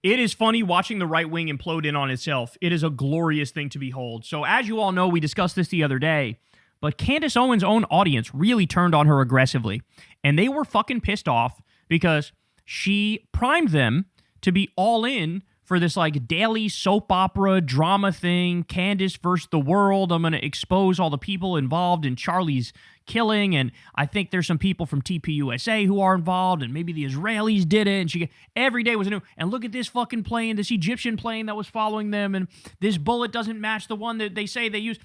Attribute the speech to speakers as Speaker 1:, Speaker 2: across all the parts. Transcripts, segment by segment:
Speaker 1: It is funny watching the right wing implode in on itself. It is a glorious thing to behold. So as you all know, we discussed this the other day, but Candace Owens' own audience really turned on her aggressively. And they were fucking pissed off because she primed them to be all in for this like daily soap opera drama thing, Candace versus the world. I'm going to expose all the people involved in Charlie's killing, and I think there's some people from TPUSA who are involved, and maybe the Israelis did it, and every day was new. And look at this fucking plane, this Egyptian plane that was following them, and this bullet doesn't match the one that they say they used.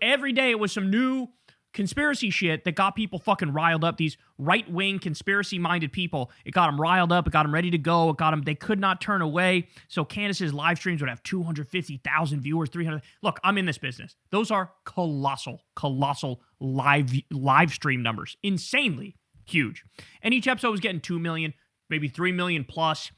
Speaker 1: Every day it was some new conspiracy shit that got people fucking riled up. These right-wing conspiracy-minded people, it got them riled up, it got them ready to go, it got them, they could not turn away. So Candace's live streams would have 250,000 viewers, 300. Look, I'm in this business. Those are colossal live stream numbers. Insanely huge. And each episode was getting 2 million, maybe 3 million plus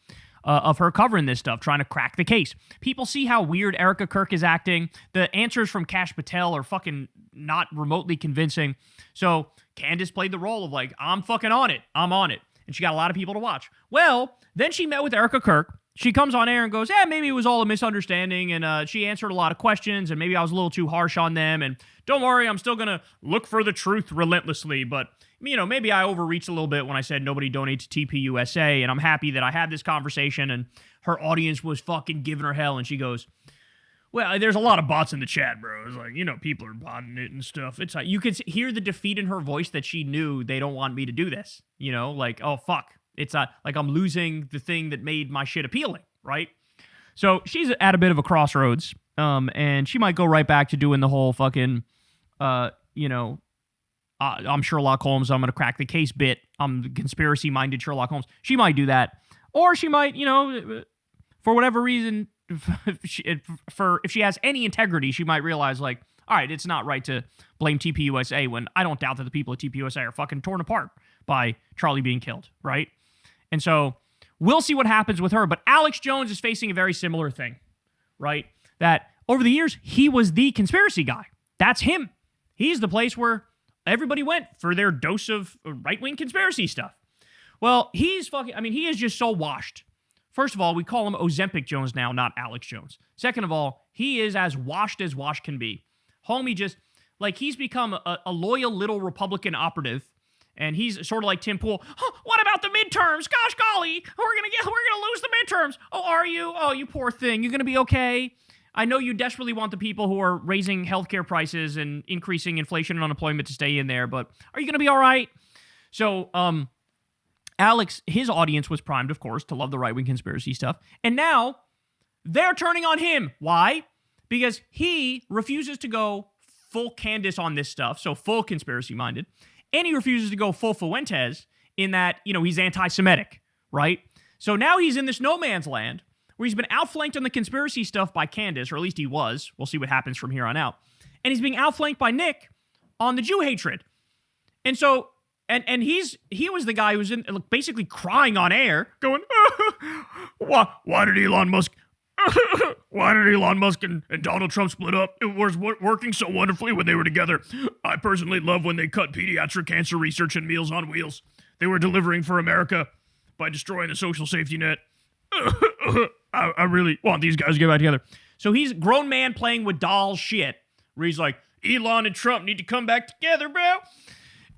Speaker 1: of her covering this stuff, trying to crack the case. People see how weird Erica Kirk is acting. The answers from Kash Patel are fucking not remotely convincing. So Candace played the role of like, I'm fucking on it. I'm on it. And she got a lot of people to watch. Well, then she met with Erica Kirk. She comes on air and goes, maybe it was all a misunderstanding, and she answered a lot of questions, and maybe I was a little too harsh on them, and don't worry, I'm still going to look for the truth relentlessly, but, you know, maybe I overreached a little bit when I said nobody donate to TPUSA, and I'm happy that I had this conversation, and her audience was fucking giving her hell, and she goes, well, there's a lot of bots in the chat, bro. It's like, you know, people are botting it and stuff. It's like, you could hear the defeat in her voice that she knew they don't want me to do this, you know, like, oh, fuck. It's like I'm losing the thing that made my shit appealing, right? So she's at a bit of a crossroads, and she might go right back to doing the whole fucking, I'm Sherlock Holmes, I'm going to crack the case bit. I'm the conspiracy-minded Sherlock Holmes. She might do that. Or she might, you know, for whatever reason, if she has any integrity, she might realize, like, all right, it's not right to blame TPUSA when I don't doubt that the people at TPUSA are fucking torn apart by Charlie being killed, right? And so we'll see what happens with her. But Alex Jones is facing a very similar thing, right? That over the years, he was the conspiracy guy. That's him. He's the place where everybody went for their dose of right-wing conspiracy stuff. Well, he is just so washed. First of all, we call him Ozempic Jones now, not Alex Jones. Second of all, he is as washed can be. Homie just, like, he's become a loyal little Republican operative. And he's sort of like Tim Pool. Huh, what about the midterms? Gosh golly, we're gonna lose the midterms. Oh, are you? Oh, you poor thing. You're gonna be okay. I know you desperately want the people who are raising healthcare prices and increasing inflation and unemployment to stay in there, but are you gonna be all right? So, Alex, his audience was primed, of course, to love the right-wing conspiracy stuff, and now they're turning on him. Why? Because he refuses to go full Candace on this stuff, so full conspiracy-minded. And he refuses to go full Fuentes in that, you know, he's anti-Semitic, right? So now he's in this no man's land where he's been outflanked on the conspiracy stuff by Candace, or at least he was. We'll see what happens from here on out. And he's being outflanked by Nick on the Jew hatred. And so, and he was the guy who was basically crying on air, going, why did Elon Musk and Donald Trump split up? It was working so wonderfully when they were together. I personally love when they cut pediatric cancer research and Meals on Wheels. They were delivering for America by destroying the social safety net. I really want these guys to get back together. So he's a grown man playing with doll shit, where he's like, Elon and Trump need to come back together, bro.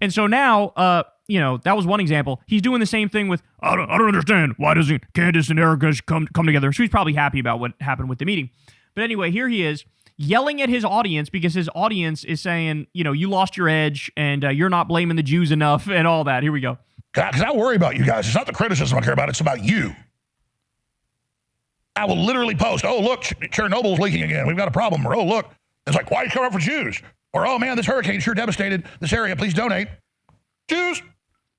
Speaker 1: And so now, that was one example. He's doing the same thing with, I don't understand. Why doesn't Candace and Erica come together? So he's probably happy about what happened with the meeting. But anyway, here he is yelling at his audience because his audience is saying, you lost your edge and you're not blaming the Jews enough and all that. Here we go.
Speaker 2: Because I worry about you guys. It's not the criticism I care about. It's about you. I will literally post, oh, look, Chernobyl's leaking again. We've got a problem. Or, oh, look. It's like, why are you covering up for Jews? Or, oh, man, this hurricane sure devastated this area. Please donate. Jews.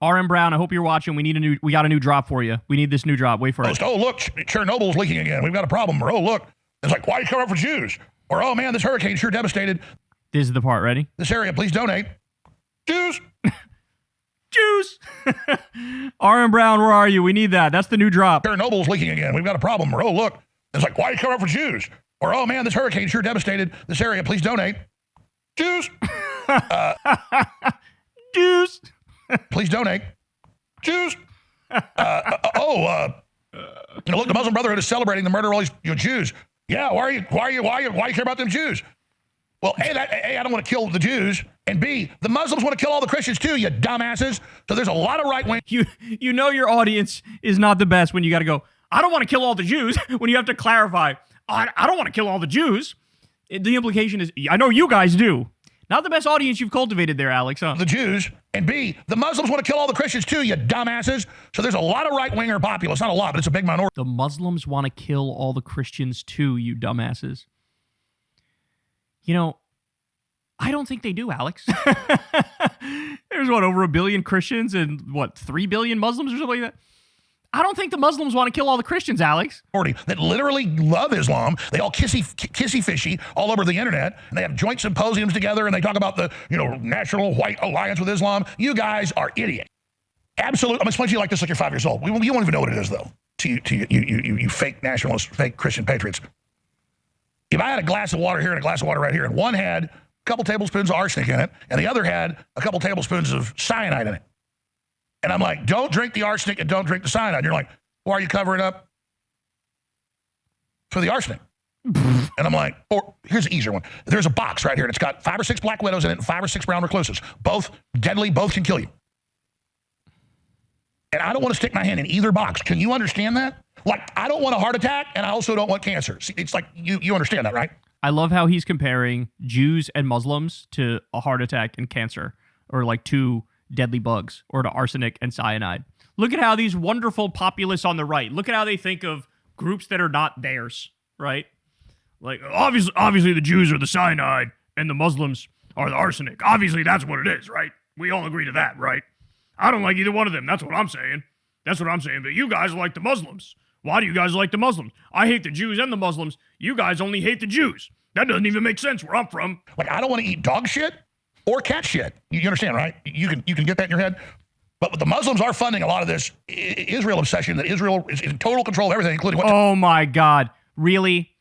Speaker 1: RM Brown, I hope you're watching. We got a new drop for you. We need this new drop. Wait for it.
Speaker 2: Oh, look, Chernobyl's leaking again. We've got a problem. Or, oh, look. It's like, why are you covering up for Jews? Or, oh, man, this hurricane sure devastated
Speaker 1: this is the part. Ready?
Speaker 2: This area. Please donate. Jews.
Speaker 1: Jews. RM Brown, where are you? We need that. That's the new drop.
Speaker 2: Chernobyl's leaking again. We've got a problem. Or, oh, look. It's like, why are you covering up for Jews? Or, oh, man, this hurricane sure devastated this area. Please donate. Jews.
Speaker 1: Jews.
Speaker 2: Please donate. Jews. Look, the Muslim Brotherhood is celebrating the murder of all these Jews. Yeah, why you care about them Jews? Well, A, I don't want to kill the Jews, and B, the Muslims want to kill all the Christians too, you dumbasses. So there's a lot of right wing.
Speaker 1: You know your audience is not the best when you got to go, I don't want to kill all the Jews, when you have to clarify, I don't want to kill all the Jews. The implication is, I know you guys do. Not the best audience you've cultivated there, Alex, huh?
Speaker 2: The Jews, and B, the Muslims want to kill all the Christians too, you dumbasses. So there's a lot of right-winger populists. Not a lot, but it's a big minority.
Speaker 1: The Muslims want to kill all the Christians too, you dumbasses. I don't think they do, Alex. There's, over 1 billion Christians and, 3 billion Muslims or something like that? I don't think the Muslims want to kill all the Christians, Alex.
Speaker 2: That literally love Islam. They all kissy-fishy all over the internet, and they have joint symposiums together, and they talk about the, National White Alliance with Islam. You guys are idiots. Absolutely. I'm going to explain to you like this like you're 5 years old. You won't even know what it is, though, to you fake nationalists, fake Christian patriots. If I had a glass of water here and a glass of water right here, and one had a couple tablespoons of arsenic in it, and the other had a couple tablespoons of cyanide in it, and I'm like, don't drink the arsenic and don't drink the cyanide. And you're like, why are you covering up for the arsenic? And I'm like, or here's an easier one. There's a box right here, and it's got 5 or 6 black widows in it and 5 or 6 brown recluses. Both deadly, both can kill you. And I don't want to stick my hand in either box. Can you understand that? Like, I don't want a heart attack, and I also don't want cancer. See, it's like, you understand that, right?
Speaker 1: I love how he's comparing Jews and Muslims to a heart attack and cancer, or like 2 deadly bugs, or to arsenic and cyanide. Look at how these wonderful populists on the right, look at how they think of groups that are not theirs, right? Like, obviously the Jews are the cyanide and the Muslims are the arsenic. Obviously that's what it is, right? We all agree to that, right? I don't like either one of them. That's what I'm saying. But you guys like the Muslims. Why do you guys like the Muslims? I hate the Jews and the Muslims. You guys only hate the Jews. That doesn't even make sense where I'm from.
Speaker 2: Like, I don't want to eat dog shit or cat shit. You understand, right? You can get that in your head. But the Muslims are funding a lot of this Israel obsession, that Israel is in total control of everything, including what...
Speaker 1: Oh, my God. Really?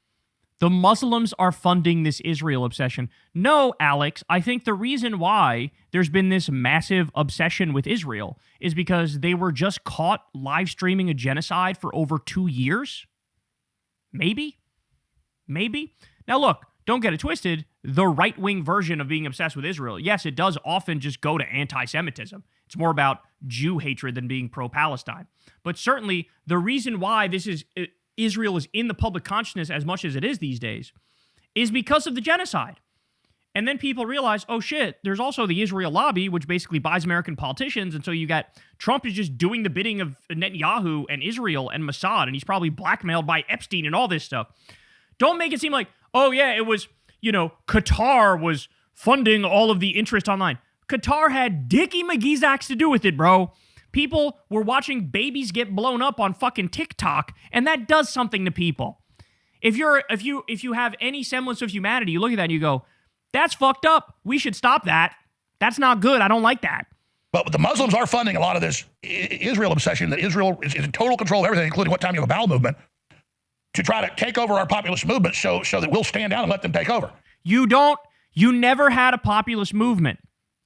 Speaker 1: The Muslims are funding this Israel obsession. No, Alex, I think the reason why there's been this massive obsession with Israel is because they were just caught live streaming a genocide for over 2 years. Maybe. Now, look, don't get it twisted. The right-wing version of being obsessed with Israel, yes, it does often just go to anti-Semitism. It's more about Jew hatred than being pro-Palestine. But certainly, the reason why Israel is in the public consciousness as much as it is these days is because of the genocide. And then people realize, oh shit, there's also the Israel lobby, which basically buys American politicians. And so you got Trump is just doing the bidding of Netanyahu and Israel and Mossad, and he's probably blackmailed by Epstein and all this stuff. Don't make it seem like, oh yeah, it was, Qatar was funding all of the interest online. Qatar had Dickie McGeezax to do with it, bro. People were watching babies get blown up on fucking TikTok, and that does something to people. If you have any semblance of humanity, you look at that and you go, that's fucked up. We should stop that. That's not good. I don't like that.
Speaker 2: But the Muslims are funding a lot of this Israel obsession, that Israel is in total control of everything, including what time you have a bowel movement, to try to take over our populist movement so that we'll stand down and let them take over.
Speaker 1: You never had a populist movement.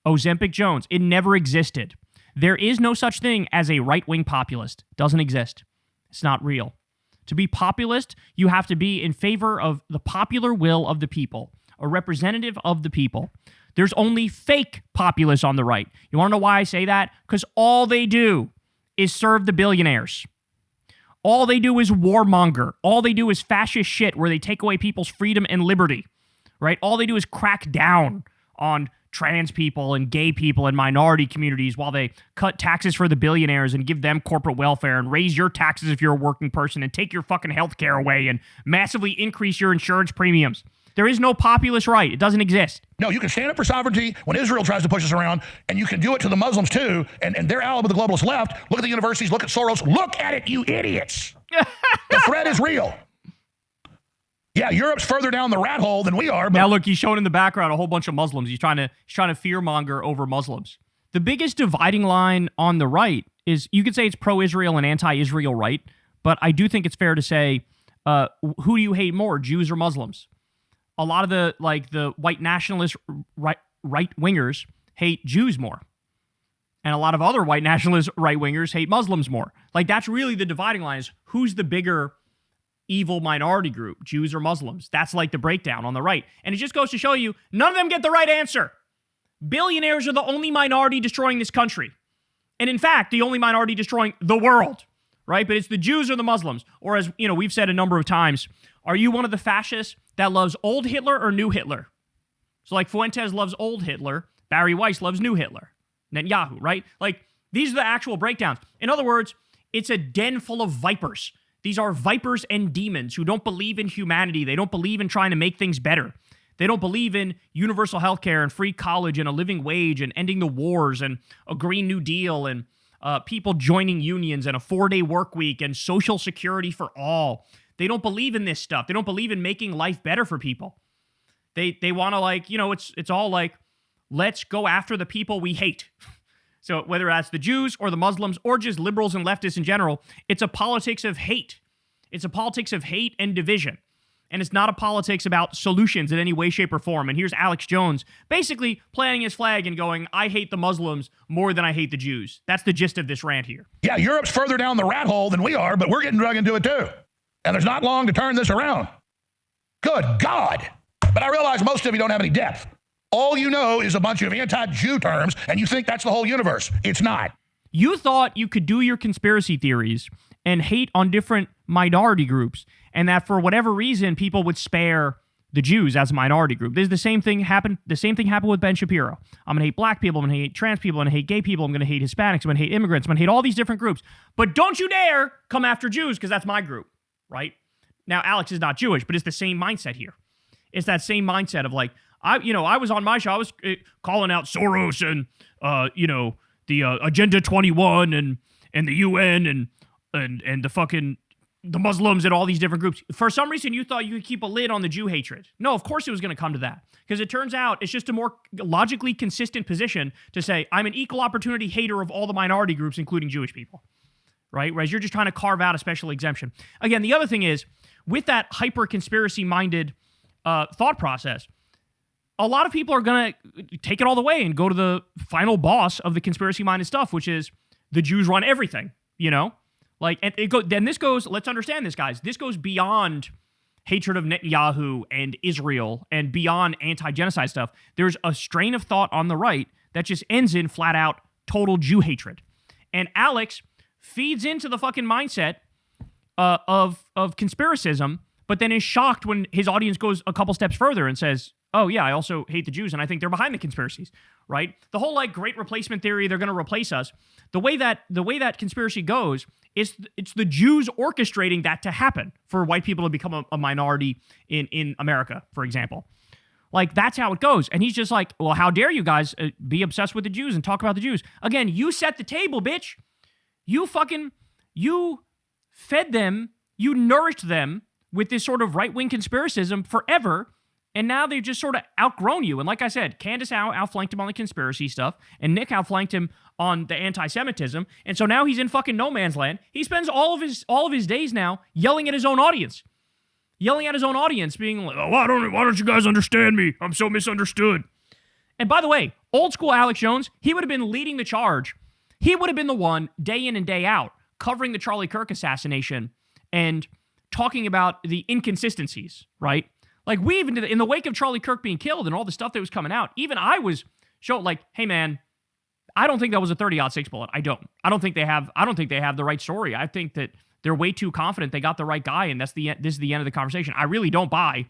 Speaker 1: Ozempic Jones, it never existed. There is no such thing as a right-wing populist. Doesn't exist. It's not real. To be populist, you have to be in favor of the popular will of the people, a representative of the people. There's only fake populists on the right. You want to know why I say that? Because all they do is serve the billionaires. All they do is warmonger. All they do is fascist shit where they take away people's freedom and liberty, right? All they do is crack down on trans people and gay people and minority communities while they cut taxes for the billionaires and give them corporate welfare and raise your taxes if you're a working person and take your fucking health care away and massively increase your insurance premiums. There is no populist right. It doesn't exist.
Speaker 2: No, you can stand up for sovereignty when Israel tries to push us around, and you can do it to the Muslims too, and they're allied with the globalist left. Look at the universities, look at Soros, look at it, you idiots. The threat is real. Yeah, Europe's further down the rat hole than we are. But
Speaker 1: now look, he's showing in the background a whole bunch of Muslims. He's trying to fearmonger over Muslims. The biggest dividing line on the right is, you could say it's pro-Israel and anti-Israel right, but I do think it's fair to say, who do you hate more, Jews or Muslims? A lot of the white nationalist right-wingers hate Jews more. And a lot of other white nationalist right-wingers hate Muslims more. Like, that's really the dividing line, is who's the bigger evil minority group, Jews or Muslims? That's like the breakdown on the right. And it just goes to show you, none of them get the right answer. Billionaires are the only minority destroying this country. And in fact, the only minority destroying the world, right? But it's the Jews or the Muslims. Or as, we've said a number of times, are you one of the fascists that loves old Hitler or new Hitler? So like Fuentes loves old Hitler, Barry Weiss loves new Hitler. Netanyahu, right? Like, these are the actual breakdowns. In other words, it's a den full of vipers. These are vipers and demons who don't believe in humanity. They don't believe in trying to make things better. They don't believe in universal health care and free college and a living wage and ending the wars and a Green New Deal and people joining unions and a 4-day work week and social security for all. They don't believe in this stuff. They don't believe in making life better for people. They want to, like, it's all like, let's go after the people we hate. So whether that's the Jews or the Muslims or just liberals and leftists in general, it's a politics of hate. It's a politics of hate and division. And it's not a politics about solutions in any way, shape, or form. And here's Alex Jones basically planting his flag and going, I hate the Muslims more than I hate the Jews. That's the gist of this rant here.
Speaker 2: Yeah, Europe's further down the rat hole than we are, but we're getting dragged into it too. And there's not long to turn this around. Good God. But I realize most of you don't have any depth. All you know is a bunch of anti-Jew terms, and you think that's the whole universe. It's not.
Speaker 1: You thought you could do your conspiracy theories and hate on different minority groups, and that for whatever reason, people would spare the Jews as a minority group. There's the same thing happened with Ben Shapiro. I'm going to hate black people, I'm going to hate trans people, I'm going to hate gay people, I'm going to hate Hispanics, I'm going to hate immigrants, I'm going to hate all these different groups. But don't you dare come after Jews, because that's my group, right? Now, Alex is not Jewish, but it's the same mindset here. It's that same mindset of like, I was on my show, I was calling out Soros and, the Agenda 21 and the UN and the fucking, the Muslims and all these different groups. For some reason, you thought you could keep a lid on the Jew hatred. No, of course it was going to come to that. Because it turns out it's just a more logically consistent position to say, I'm an equal opportunity hater of all the minority groups, including Jewish people. Right? Whereas you're just trying to carve out a special exemption. Again, the other thing is, with that hyper-conspiracy-minded thought process, a lot of people are going to take it all the way and go to the final boss of the conspiracy-minded stuff, which is the Jews run everything, Like, and then this goes, let's understand this, guys. This goes beyond hatred of Netanyahu and Israel and beyond anti-genocide stuff. There's a strain of thought on the right that just ends in flat-out total Jew hatred. And Alex feeds into the fucking mindset of conspiracism, but then is shocked when his audience goes a couple steps further and says, oh yeah, I also hate the Jews, and I think they're behind the conspiracies, right? The whole like great replacement theory, they're going to replace us. The way that conspiracy goes is it's the Jews orchestrating that to happen for white people to become a minority in America, for example. Like, that's how it goes. And he's just like, well, how dare you guys be obsessed with the Jews and talk about the Jews? Again, you set the table, bitch. You fed them, you nourished them with this sort of right-wing conspiracism forever. And now they've just sort of outgrown you. And like I said, Candace outflanked him on the conspiracy stuff, and Nick outflanked him on the anti-Semitism. And so now he's in fucking no man's land. He spends all of his days now yelling at his own audience. Being like, oh, why don't you guys understand me? I'm so misunderstood. And by the way, old school Alex Jones, he would have been leading the charge. He would have been the one day in and day out covering the Charlie Kirk assassination and talking about the inconsistencies, right? Like, we even did, in the wake of Charlie Kirk being killed and all the stuff that was coming out, even I was showing like, hey man, I don't think that was a 30-06 bullet. I don't think they have the right story. I think that they're way too confident they got the right guy, and this is the end of the conversation. I really don't buy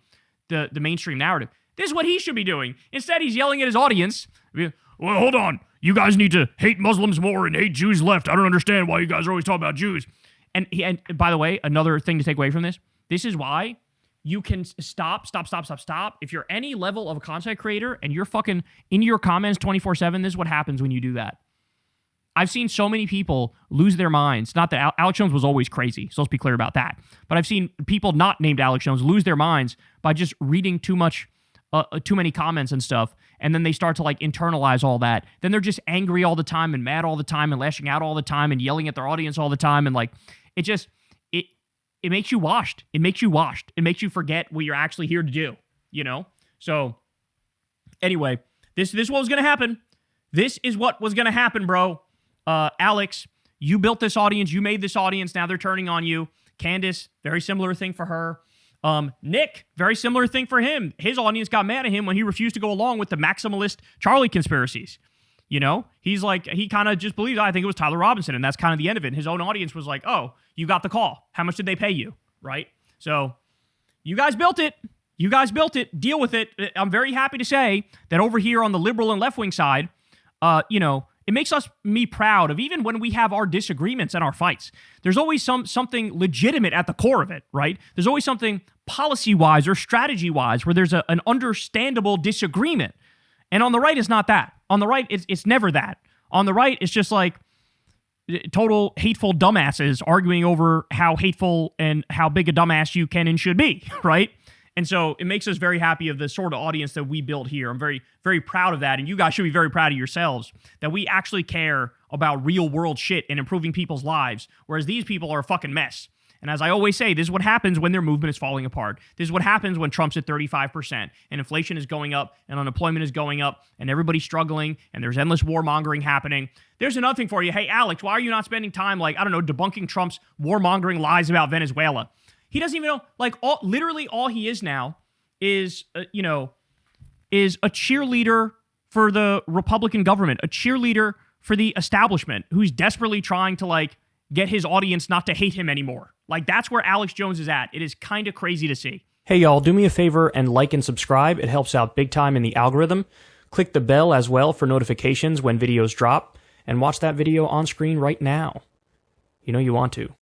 Speaker 1: the mainstream narrative. This is what he should be doing. Instead, he's yelling at his audience. Well, hold on. You guys need to hate Muslims more and hate Jews left. I don't understand why you guys are always talking about Jews. And by the way, another thing to take away from this is why you can stop. If you're any level of a content creator and you're fucking in your comments 24/7, this is what happens when you do that. I've seen so many people lose their minds. Not that Alex Jones was always crazy, so let's be clear about that. But I've seen people not named Alex Jones lose their minds by just reading too many comments and stuff, and then they start to like internalize all that. Then they're just angry all the time and mad all the time and lashing out all the time and yelling at their audience all the time, and like it makes you washed. It makes you forget what you're actually here to do, So anyway, this is what was going to happen. This is what was going to happen, bro. Alex, you built this audience. You made this audience. Now they're turning on you. Candace, very similar thing for her. Nick, very similar thing for him. His audience got mad at him when he refused to go along with the maximalist Charlie conspiracies. You know, he's like, he kind of just believes, I think it was Tyler Robinson, and that's kind of the end of it. And his own audience was like, oh, you got the call. How much did they pay you? Right? So you guys built it. You guys built it. Deal with it. I'm very happy to say that over here on the liberal and left-wing side, you know, it makes me proud of even when we have our disagreements and our fights. There's always something legitimate at the core of it, right? There's always something policy-wise or strategy-wise where there's an understandable disagreement. And on the right, it's not that. On the right, it's never that. On the right, it's just like total hateful dumbasses arguing over how hateful and how big a dumbass you can and should be, right? And so it makes us very happy of the sort of audience that we built here. I'm very, very proud of that. And you guys should be very proud of yourselves that we actually care about real world shit and improving people's lives, whereas these people are a fucking mess. And as I always say, this is what happens when their movement is falling apart. This is what happens when Trump's at 35% and inflation is going up and unemployment is going up and everybody's struggling and there's endless warmongering happening. There's another thing for you. Hey, Alex, why are you not spending time, like, I don't know, debunking Trump's warmongering lies about Venezuela? He doesn't even know, like, literally all he is now is, is a cheerleader for the Republican government, a cheerleader for the establishment who's desperately trying to, like, get his audience not to hate him anymore. Like, that's where Alex Jones is at. It is kind of crazy to see.
Speaker 3: Hey, y'all, do me a favor and like and subscribe. It helps out big time in the algorithm. Click the bell as well for notifications when videos drop, and watch that video on screen right now. You know you want to.